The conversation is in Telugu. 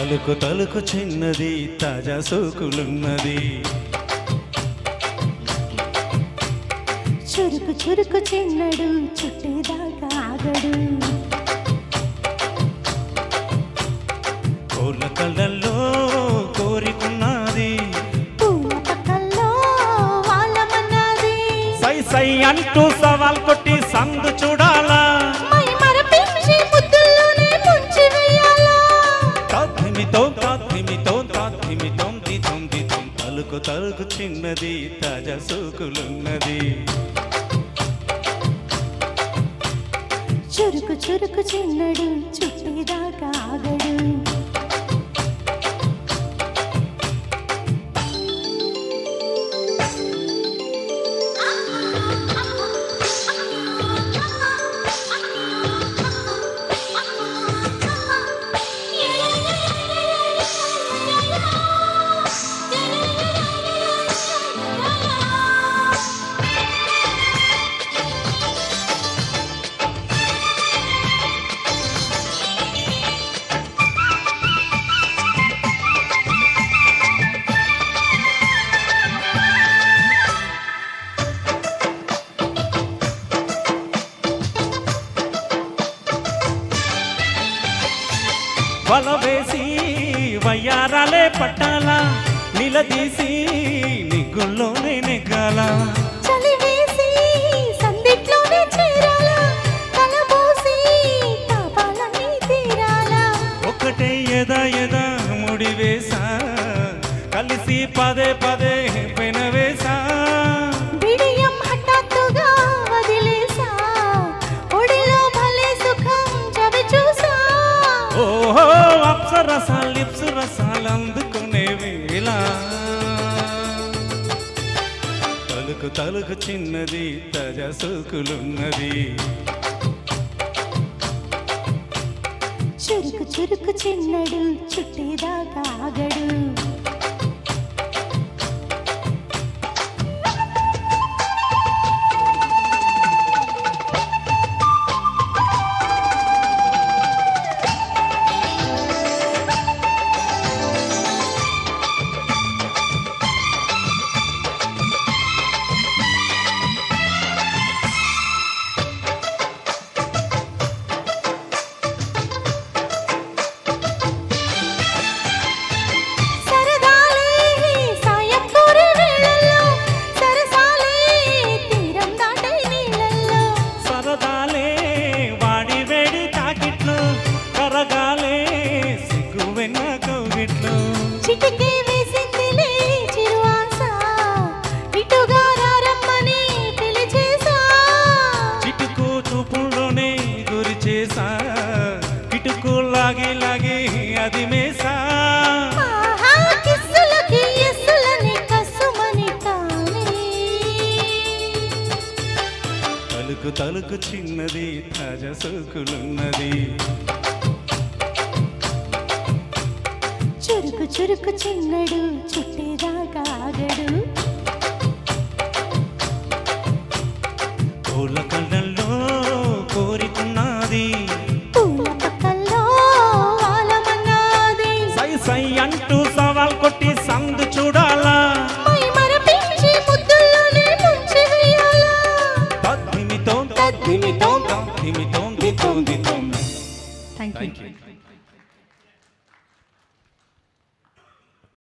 తలుకు తలుకు చిన్నది తాజా సోకులున్నది చురుకు చురుకు చిన్నడు చుట్టేదాకా ఆగడు కోళ్ళ కళ్ళల్లో కోరికున్నది పూల పక్కల్లో వాళ్ళమన్నది సై సై అంటూ సవాల్ కొట్టి సందు చూడాలా మై మరపించి ముద్దుల్లోనే ముంచి వేయాలా తాధిమితో తాధిమితో తాధిమితో దితం దితం తలుకు తలుకు చిన్నది తాజా సోకులున్నది చురుకు చురుకు చిన్నడు చుట్టేదాకా ఆగడు వల వేసి వయ్యారాలే పట్టాలా నిలదీసి నిగ్గుల్లోనే నెగ్గాల చలి వేసి సందిట్లోనే చేరాలా కలబోసి తాపాలన్నీ తీరాలా ఒకటే ఎదా ఎదా ముడి వేసా కలిసి పదే పదే పెనవేసా బిడియం హఠాత్తుగా వదిలేసా ఒడిలో భలే సుఖం చవి చూసా ఓహో అప్సరసాలు లిప్సు రసాలు అందుకునే వేళ తలుకు తలుకు చిన్నది తాజా సోకులున్నది చురుకు చురుకు చిన్నడు చుట్టేదాకా ఆగడు చిటికే వేసిందిలే చిరువాస ఇటుగా రమ్మని పిలిచేసా చిటుకు చూపుల్లోనే గురి చేసా ఇటుకు లాగి లాగి అది మేసా కిస్సులకి ఎస్సులని కసుమని తానే తలుకు తలుకు చిన్నది తాజా సోకులున్నది చురుకు చురుకు చిన్నడు చుట్టేదాకా ఆగడు పూల కళ్ళల్లో కోరికున్నది పూల పక్కల్లో వాళ్ళమన్నది సై సై అంటూ సవాల్ కొట్టి సందు చూడాలా మై మరపించి ముద్దుల్లోనే ముంచి వేయాలా తద్దిమితో తద్దిమితో తద్దిమితో దితో దితో థ్యాంక్ యూ